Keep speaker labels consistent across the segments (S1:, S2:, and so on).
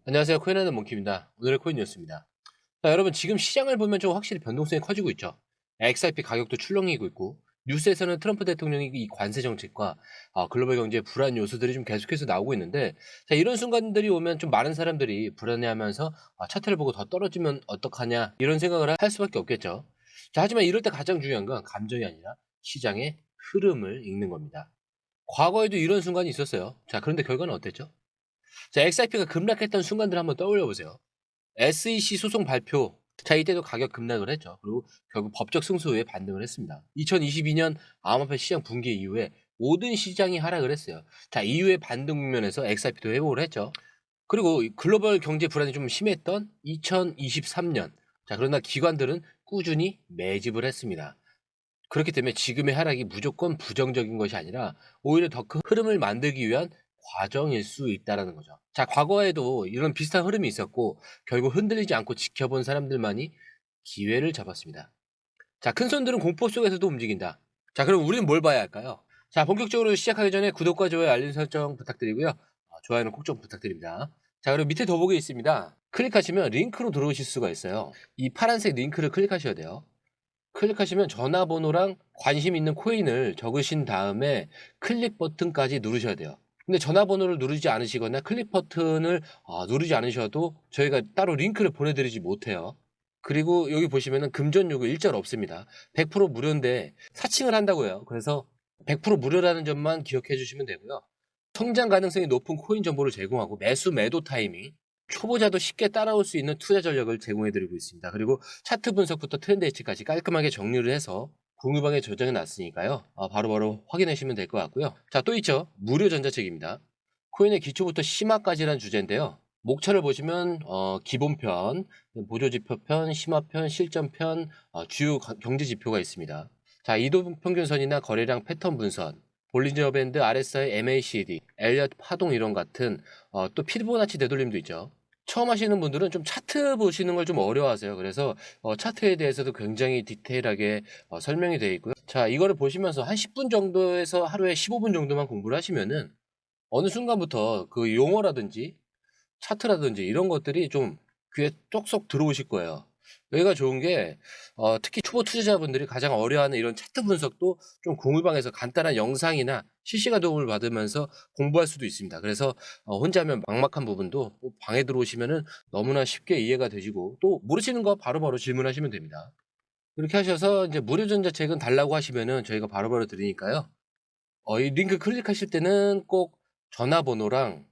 S1: 안녕하세요. 코인하는 몽키입니다. 오늘의 코인 뉴스입니다. 자, 여러분 지금 시장을 보면 좀 확실히 변동성이 커지고 있죠. XRP 가격도 출렁이고 있고 뉴스에서는 트럼프 대통령이 이 관세 정책과 글로벌 경제 불안 요소들이 좀 계속해서 나오고 있는데 자, 이런 순간들이 오면 좀 많은 사람들이 불안해하면서 차트를 보고 더 떨어지면 어떡하냐 이런 생각을 할 수밖에 없겠죠. 자, 하지만 이럴 때 가장 중요한 건 감정이 아니라 시장의 흐름을 읽는 겁니다. 과거에도 이런 순간이 있었어요. 자, 그런데 결과는 어땠죠? 자, XRP가 급락했던 순간들 한번 떠올려 보세요. SEC 소송 발표. 자, 이때도 가격 급락을 했죠. 그리고 결국 법적 승소 후에 반등을 했습니다. 2022년 암호화폐 시장 붕괴 이후에 모든 시장이 하락을 했어요. 자, 이후에 반등 국면에서 XRP도 회복을 했죠. 그리고 이 글로벌 경제 불안이 좀 심했던 2023년. 자, 그러나 기관들은 꾸준히 매집을 했습니다. 그렇기 때문에 지금의 하락이 무조건 부정적인 것이 아니라 오히려 더 큰 흐름을 만들기 위한 과정일 수 있다라는 거죠. 자, 과거에도 이런 비슷한 흐름이 있었고 결국 흔들리지 않고 지켜본 사람들만이 기회를 잡았습니다. 자, 큰 손들은 공포 속에서도 움직인다. 자, 그럼 우리는 뭘 봐야 할까요? 자, 본격적으로 시작하기 전에 구독과 좋아요, 알림 설정 부탁드리고요. 좋아요는 꼭 좀 부탁드립니다. 자, 그리고 밑에 더보기 있습니다. 클릭하시면 링크로 들어오실 수가 있어요. 이 파란색 링크를 클릭하셔야 돼요. 클릭하시면 전화번호랑 관심 있는 코인을 적으신 다음에 클릭 버튼까지 누르셔야 돼요. 근데 전화번호를 누르지 않으시거나 클릭 버튼을 누르지 않으셔도 저희가 따로 링크를 보내드리지 못해요. 그리고 여기 보시면은 금전 요구 일절 없습니다. 100% 무료인데 사칭을 한다고 해요. 그래서 100% 무료라는 점만 기억해 주시면 되고요. 성장 가능성이 높은 코인 정보를 제공하고 매수 매도 타이밍, 초보자도 쉽게 따라올 수 있는 투자 전략을 제공해 드리고 있습니다. 그리고 차트 분석부터 트렌드 예측까지 깔끔하게 정리를 해서 공유방에 저장해 놨으니까요. 바로바로 확인하시면 될 것 같고요. 자, 또 있죠. 무료 전자책입니다. 코인의 기초부터 심화까지란 주제인데요. 목차를 보시면 기본편, 보조지표편, 심화편, 실전편, 주요 경제 지표가 있습니다. 자, 이동평균선이나 거래량 패턴 분선, 볼린저 밴드, RSI, MACD, 엘리엇 파동 이론 같은 또 피보나치 되돌림도 있죠. 처음 하시는 분들은 좀 차트 보시는 걸 좀 어려워하세요. 그래서 차트에 대해서도 굉장히 디테일하게 설명이 되어 있고요. 자, 이거를 보시면서 한 10분 정도에서 하루에 15분 정도만 공부를 하시면은 어느 순간부터 그 용어라든지 차트라든지 이런 것들이 좀 귀에 쏙쏙 들어오실 거예요. 여기가 좋은 게 특히 초보 투자자분들이 가장 어려워하는 이런 차트 분석도 좀 공유방에서 간단한 영상이나 실시간 도움을 받으면서 공부할 수도 있습니다. 그래서 혼자 하면 막막한 부분도 방에 들어오시면은 너무나 쉽게 이해가 되시고 또 모르시는 거 바로바로 질문하시면 됩니다. 그렇게 하셔서 이제 무료 전자책은 달라고 하시면은 저희가 바로바로 드리니까요. 이 링크 클릭하실 때는 꼭 전화번호랑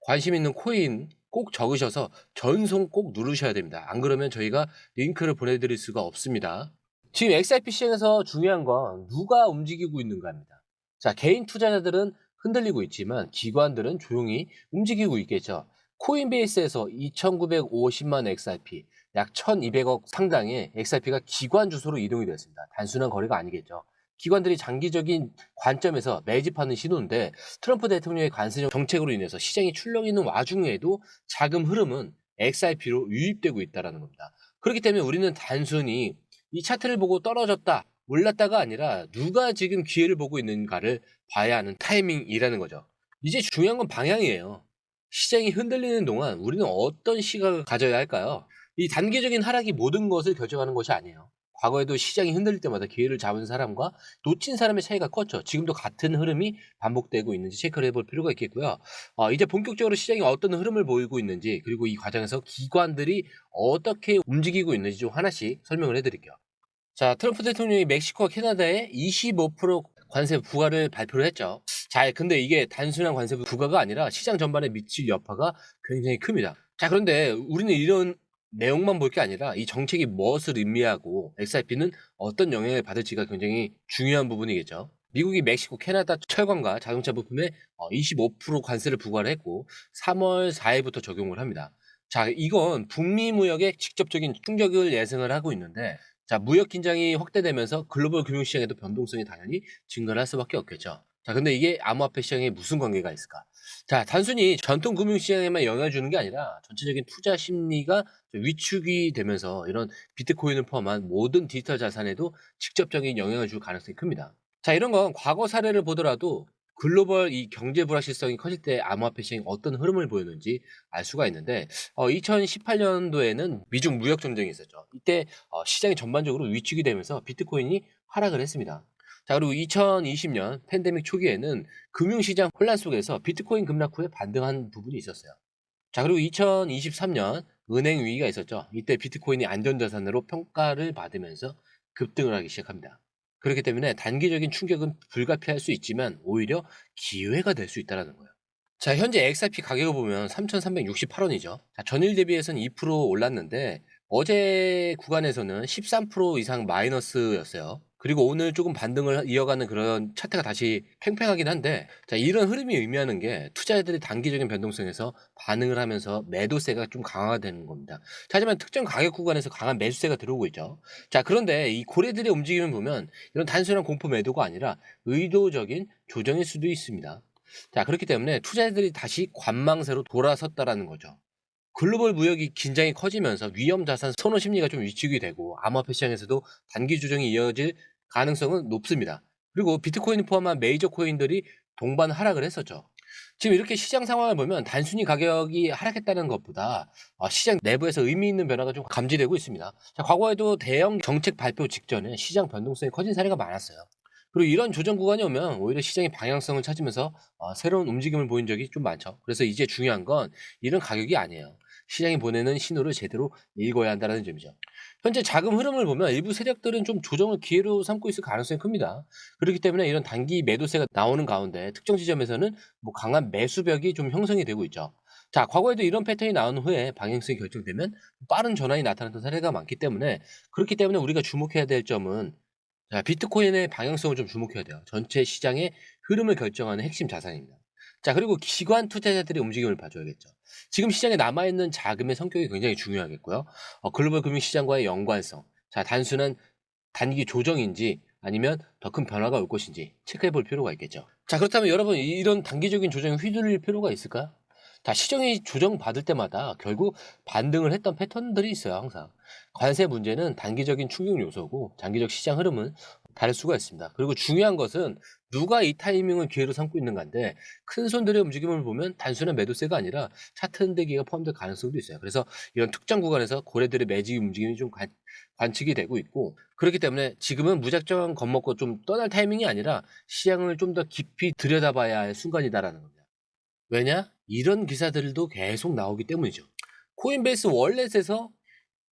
S1: 관심 있는 코인 꼭 적으셔서 전송 꼭 누르셔야 됩니다. 안 그러면 저희가 링크를 보내드릴 수가 없습니다. 지금 XRP 시장에서 중요한 건 누가 움직이고 있는가입니다. 자, 개인 투자자들은 흔들리고 있지만 기관들은 조용히 움직이고 있겠죠. 코인베이스에서 2,950만 XRP, 약 1,200억 상당의 XRP가 기관 주소로 이동이 되었습니다. 단순한 거래가 아니겠죠. 기관들이 장기적인 관점에서 매집하는 신호인데 트럼프 대통령의 관세 정책으로 인해서 시장이 출렁이는 와중에도 자금 흐름은 XRP로 유입되고 있다는 겁니다. 그렇기 때문에 우리는 단순히 이 차트를 보고 떨어졌다, 올랐다가 아니라 누가 지금 기회를 보고 있는가를 봐야 하는 타이밍이라는 거죠. 이제 중요한 건 방향이에요. 시장이 흔들리는 동안 우리는 어떤 시각을 가져야 할까요? 이 단기적인 하락이 모든 것을 결정하는 것이 아니에요. 과거에도 시장이 흔들릴 때마다 기회를 잡은 사람과 놓친 사람의 차이가 컸죠. 지금도 같은 흐름이 반복되고 있는지 체크를 해볼 필요가 있겠고요. 이제 본격적으로 시장이 어떤 흐름을 보이고 있는지 그리고 이 과정에서 기관들이 어떻게 움직이고 있는지 좀 하나씩 설명을 해드릴게요. 자, 트럼프 대통령이 멕시코와 캐나다에 25% 관세 부과를 발표를 했죠. 자, 근데 이게 단순한 관세 부과가 아니라 시장 전반에 미칠 여파가 굉장히 큽니다. 자, 그런데 우리는 이런 내용만 볼 게 아니라 이 정책이 무엇을 의미하고 XRP는 어떤 영향을 받을지가 굉장히 중요한 부분이겠죠. 미국이 멕시코, 캐나다 철강과 자동차 부품에 25% 관세를 부과를 했고 3월 4일부터 적용을 합니다. 자, 이건 북미 무역에 직접적인 충격을 예상을 하고 있는데 자, 무역 긴장이 확대되면서 글로벌 금융시장에도 변동성이 당연히 증가를 할 수밖에 없겠죠. 자, 근데 이게 암호화폐 시장에 무슨 관계가 있을까? 자, 단순히 전통 금융시장에만 영향을 주는 게 아니라 전체적인 투자 심리가 위축이 되면서 이런 비트코인을 포함한 모든 디지털 자산에도 직접적인 영향을 줄 가능성이 큽니다. 자, 이런 건 과거 사례를 보더라도 글로벌 이 경제 불확실성이 커질 때 암호화폐 시장이 어떤 흐름을 보였는지 알 수가 있는데 2018년도에는 미중 무역 전쟁이 있었죠. 이때 시장이 전반적으로 위축이 되면서 비트코인이 하락을 했습니다. 자, 그리고 2020년 팬데믹 초기에는 금융시장 혼란 속에서 비트코인 급락 후에 반등한 부분이 있었어요. 자, 그리고 2023년 은행 위기가 있었죠. 이때 비트코인이 안전자산으로 평가를 받으면서 급등을 하기 시작합니다. 그렇기 때문에 단기적인 충격은 불가피할 수 있지만 오히려 기회가 될 수 있다는 거예요. 자, 현재 XRP 가격을 보면 3,368원이죠. 자, 전일 대비해서는 2% 올랐는데 어제 구간에서는 13% 이상 마이너스였어요. 그리고 오늘 조금 반등을 이어가는 그런 차트가 다시 팽팽하긴 한데, 자, 이런 흐름이 의미하는 게 투자자들이 단기적인 변동성에서 반응을 하면서 매도세가 좀 강화되는 겁니다. 자, 하지만 특정 가격 구간에서 강한 매수세가 들어오고 있죠. 자, 그런데 이 고래들의 움직임을 보면 이런 단순한 공포 매도가 아니라 의도적인 조정일 수도 있습니다. 자, 그렇기 때문에 투자자들이 다시 관망세로 돌아섰다라는 거죠. 글로벌 무역이 긴장이 커지면서 위험 자산 선호 심리가 좀 위축이 되고 암호화폐 시장에서도 단기 조정이 이어질 가능성은 높습니다. 그리고 비트코인을 포함한 메이저 코인들이 동반 하락을 했었죠. 지금 이렇게 시장 상황을 보면 단순히 가격이 하락했다는 것보다 시장 내부에서 의미 있는 변화가 좀 감지되고 있습니다. 자, 과거에도 대형 정책 발표 직전에 시장 변동성이 커진 사례가 많았어요. 그리고 이런 조정 구간이 오면 오히려 시장이 방향성을 찾으면서 새로운 움직임을 보인 적이 좀 많죠. 그래서 이제 중요한 건 이런 가격이 아니에요. 시장이 보내는 신호를 제대로 읽어야 한다는 점이죠. 현재 자금 흐름을 보면 일부 세력들은 좀 조정을 기회로 삼고 있을 가능성이 큽니다. 그렇기 때문에 이런 단기 매도세가 나오는 가운데 특정 지점에서는 뭐 강한 매수벽이 좀 형성이 되고 있죠. 자, 과거에도 이런 패턴이 나온 후에 방향성이 결정되면 빠른 전환이 나타났던 사례가 많기 때문에 그렇기 때문에 우리가 주목해야 될 점은 자, 비트코인의 방향성을 좀 주목해야 돼요. 전체 시장의 흐름을 결정하는 핵심 자산입니다. 자, 그리고 기관 투자자들의 움직임을 봐줘야겠죠. 지금 시장에 남아있는 자금의 성격이 굉장히 중요하겠고요. 글로벌 금융시장과의 연관성. 자, 단순한 단기 조정인지 아니면 더 큰 변화가 올 것인지 체크해 볼 필요가 있겠죠. 자, 그렇다면 여러분 이런 단기적인 조정에 휘둘릴 필요가 있을까요? 다 시장이 조정받을 때마다 결국 반등을 했던 패턴들이 있어요, 항상. 관세 문제는 단기적인 충격 요소고 장기적 시장 흐름은 다를 수가 있습니다. 그리고 중요한 것은 누가 이 타이밍을 기회로 삼고 있는가인데 큰 손들의 움직임을 보면 단순한 매도세가 아니라 차트 흔들기가 포함될 가능성도 있어요. 그래서 이런 특정 구간에서 고래들의 매직 움직임이 좀 관측이 되고 있고 그렇기 때문에 지금은 무작정 겁먹고 좀 떠날 타이밍이 아니라 시장을 좀 더 깊이 들여다봐야 할 순간이다라는 겁니다. 왜냐? 이런 기사들도 계속 나오기 때문이죠. 코인베이스 월렛에서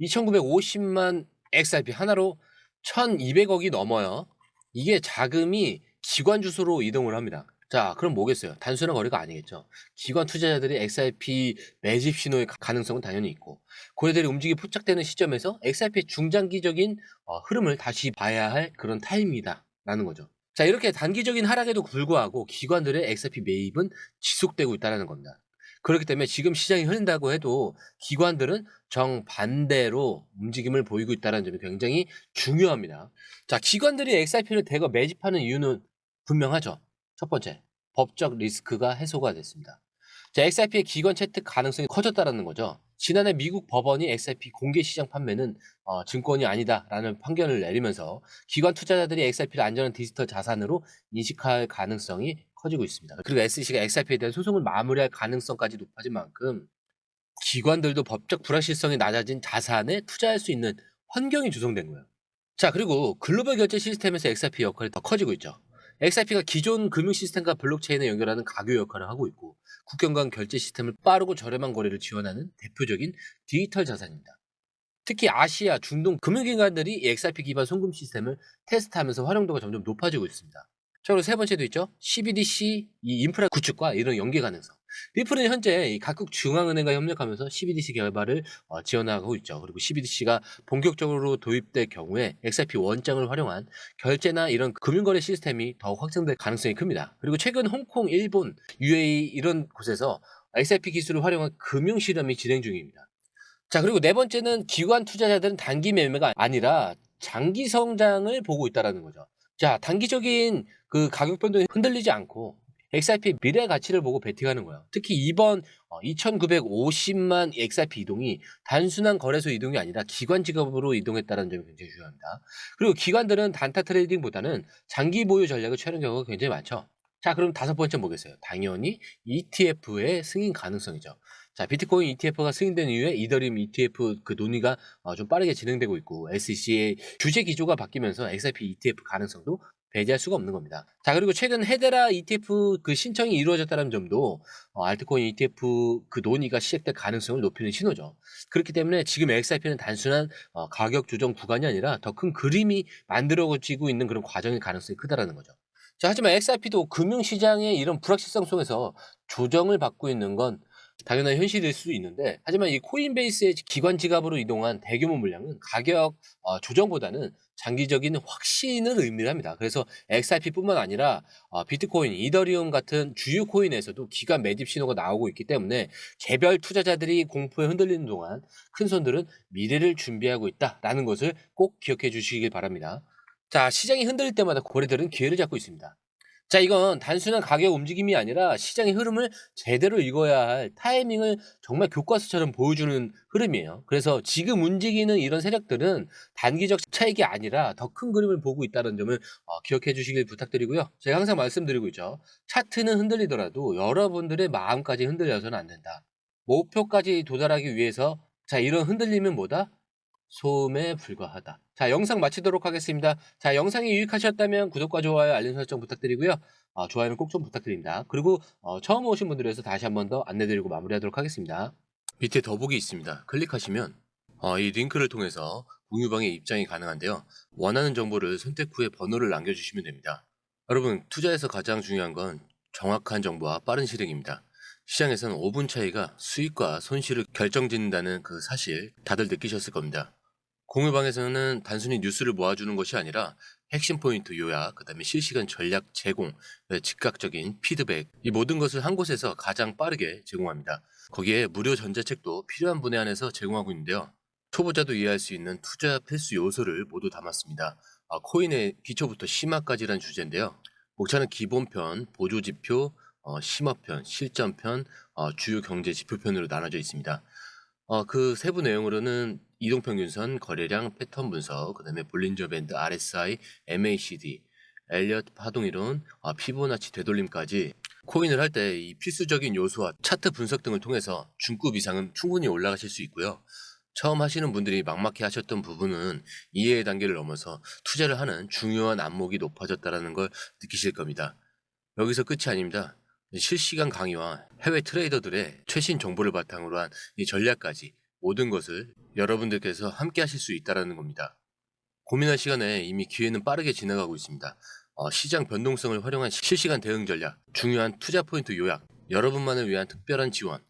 S1: 2,950만 XRP 하나로 1,200억이 넘어요. 이게 자금이 기관 주소로 이동을 합니다. 자, 그럼 뭐겠어요? 단순한 거래가 아니겠죠. 기관 투자자들이 XRP 매집 신호의 가능성은 당연히 있고, 고래들이 움직이 포착되는 시점에서 XRP의 중장기적인 흐름을 다시 봐야 할 그런 타임이다라는 거죠. 자, 이렇게 단기적인 하락에도 불구하고 기관들의 XRP 매입은 지속되고 있다는 겁니다. 그렇기 때문에 지금 시장이 흐른다고 해도 기관들은 정반대로 움직임을 보이고 있다는 점이 굉장히 중요합니다. 자, 기관들이 XRP를 대거 매집하는 이유는 분명하죠. 첫 번째, 법적 리스크가 해소가 됐습니다. 자, XRP의 기관 채택 가능성이 커졌다는 거죠. 지난해 미국 법원이 XRP 공개 시장 판매는 증권이 아니다라는 판결을 내리면서 기관 투자자들이 XRP를 안전한 디지털 자산으로 인식할 가능성이 커지고 있습니다. 그리고 SEC가 XRP에 대한 소송을 마무리할 가능성까지 높아진 만큼 기관들도 법적 불확실성이 낮아진 자산에 투자할 수 있는 환경이 조성된 거예요. 자, 그리고 글로벌 결제 시스템에서 XRP 역할이 더 커지고 있죠. XRP가 기존 금융 시스템과 블록체인을 연결하는 가교 역할을 하고 있고 국경 간 결제 시스템을 빠르고 저렴한 거래를 지원하는 대표적인 디지털 자산입니다. 특히 아시아, 중동 금융기관들이 이 XRP 기반 송금 시스템을 테스트하면서 활용도가 점점 높아지고 있습니다. 자, 그리고 세 번째도 있죠. CBDC 이 인프라 구축과 이런 연계 가능성. 리플은 현재 이 각국 중앙은행과 협력하면서 CBDC 개발을 지원하고 있죠. 그리고 CBDC가 본격적으로 도입될 경우에 XRP 원장을 활용한 결제나 이런 금융거래 시스템이 더욱 확장될 가능성이 큽니다. 그리고 최근 홍콩, 일본, UAE 이런 곳에서 XRP 기술을 활용한 금융 실험이 진행 중입니다. 자, 그리고 네 번째는 기관 투자자들은 단기 매매가 아니라 장기 성장을 보고 있다라는 거죠. 자, 단기적인 그 가격 변동에 흔들리지 않고 XRP 미래 가치를 보고 베팅하는 거예요. 특히 이번 2,950만 XRP 이동이 단순한 거래소 이동이 아니라 기관 지갑으로 이동했다는 점이 굉장히 중요합니다. 그리고 기관들은 단타 트레이딩보다는 장기 보유 전략을 취하는 경우가 굉장히 많죠. 자, 그럼 다섯 번째 뭐겠어요? 당연히 ETF의 승인 가능성이죠. 자, 비트코인 ETF가 승인된 이후에 이더리움 ETF 그 논의가 좀 빠르게 진행되고 있고 SEC의 규제 기조가 바뀌면서 XRP ETF 가능성도 배제할 수가 없는 겁니다. 자, 그리고 최근 헤데라 ETF 그 신청이 이루어졌다는 점도 알트코인 ETF 그 논의가 시작될 가능성을 높이는 신호죠. 그렇기 때문에 지금 XRP는 단순한 가격 조정 구간이 아니라 더 큰 그림이 만들어지고 있는 그런 과정일 가능성이 크다라는 거죠. 자, 하지만 XRP도 금융시장의 이런 불확실성 속에서 조정을 받고 있는 건 당연한 현실일 수 있는데, 하지만 이 코인베이스의 기관 지갑으로 이동한 대규모 물량은 가격 조정보다는 장기적인 확신을 의미합니다. 그래서 XRP뿐만 아니라 비트코인, 이더리움 같은 주요 코인에서도 기관 매집 신호가 나오고 있기 때문에 개별 투자자들이 공포에 흔들리는 동안 큰 손들은 미래를 준비하고 있다라는 것을 꼭 기억해 주시길 바랍니다. 자, 시장이 흔들릴 때마다 고래들은 기회를 잡고 있습니다. 자, 이건 단순한 가격 움직임이 아니라 시장의 흐름을 제대로 읽어야 할 타이밍을 정말 교과서처럼 보여주는 흐름이에요. 그래서 지금 움직이는 이런 세력들은 단기적 차익이 아니라 더 큰 그림을 보고 있다는 점을 기억해 주시길 부탁드리고요. 제가 항상 말씀드리고 있죠. 차트는 흔들리더라도 여러분들의 마음까지 흔들려서는 안 된다. 목표까지 도달하기 위해서 자, 이런 흔들림은 뭐다? 소음에 불과하다. 자, 영상 마치도록 하겠습니다. 자, 영상이 유익하셨다면 구독과 좋아요, 알림 설정 부탁드리고요. 좋아요는 꼭 좀 부탁드립니다. 그리고 처음 오신 분들을 위해서 다시 한 번 더 안내드리고 마무리하도록 하겠습니다. 밑에 더보기 있습니다. 클릭하시면 이 링크를 통해서 공유방에 입장이 가능한데요. 원하는 정보를 선택 후에 번호를 남겨주시면 됩니다. 여러분, 투자에서 가장 중요한 건 정확한 정보와 빠른 실행입니다. 시장에서는 5분 차이가 수익과 손실을 결정짓는다는 그 사실 다들 느끼셨을 겁니다. 공유방에서는 단순히 뉴스를 모아주는 것이 아니라 핵심 포인트 요약, 그 다음에 실시간 전략 제공, 즉각적인 피드백, 이 모든 것을 한 곳에서 가장 빠르게 제공합니다. 거기에 무료 전자책도 필요한 분에 한해서 제공하고 있는데요. 초보자도 이해할 수 있는 투자 필수 요소를 모두 담았습니다. 코인의 기초부터 심화까지란 주제인데요. 목차는 기본편, 보조지표, 심화편, 실전편, 주요 경제 지표편으로 나눠져 있습니다. 그 세부 내용으로는 이동평균선, 거래량, 패턴 분석, 그 다음에 볼린저 밴드, RSI, MACD, 엘리엇 파동이론, 피보나치 되돌림까지 코인을 할 때 이 필수적인 요소와 차트 분석 등을 통해서 중급 이상은 충분히 올라가실 수 있고요. 처음 하시는 분들이 막막해 하셨던 부분은 이해의 단계를 넘어서 투자를 하는 중요한 안목이 높아졌다는 걸 느끼실 겁니다. 여기서 끝이 아닙니다. 실시간 강의와 해외 트레이더들의 최신 정보를 바탕으로 한 이 전략까지 모든 것을 여러분들께서 함께 하실 수 있다는 겁니다. 고민할 시간에 이미 기회는 빠르게 지나가고 있습니다. 시장 변동성을 활용한 실시간 대응 전략, 중요한 투자 포인트 요약, 여러분만을 위한 특별한 지원.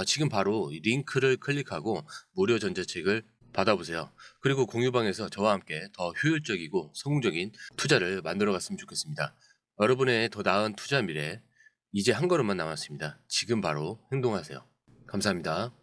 S1: 지금 바로 이 링크를 클릭하고 무료 전자책을 받아보세요. 그리고 공유방에서 저와 함께 더 효율적이고 성공적인 투자를 만들어 갔으면 좋겠습니다. 여러분의 더 나은 투자 미래, 이제 한 걸음만 남았습니다. 지금 바로 행동하세요. 감사합니다.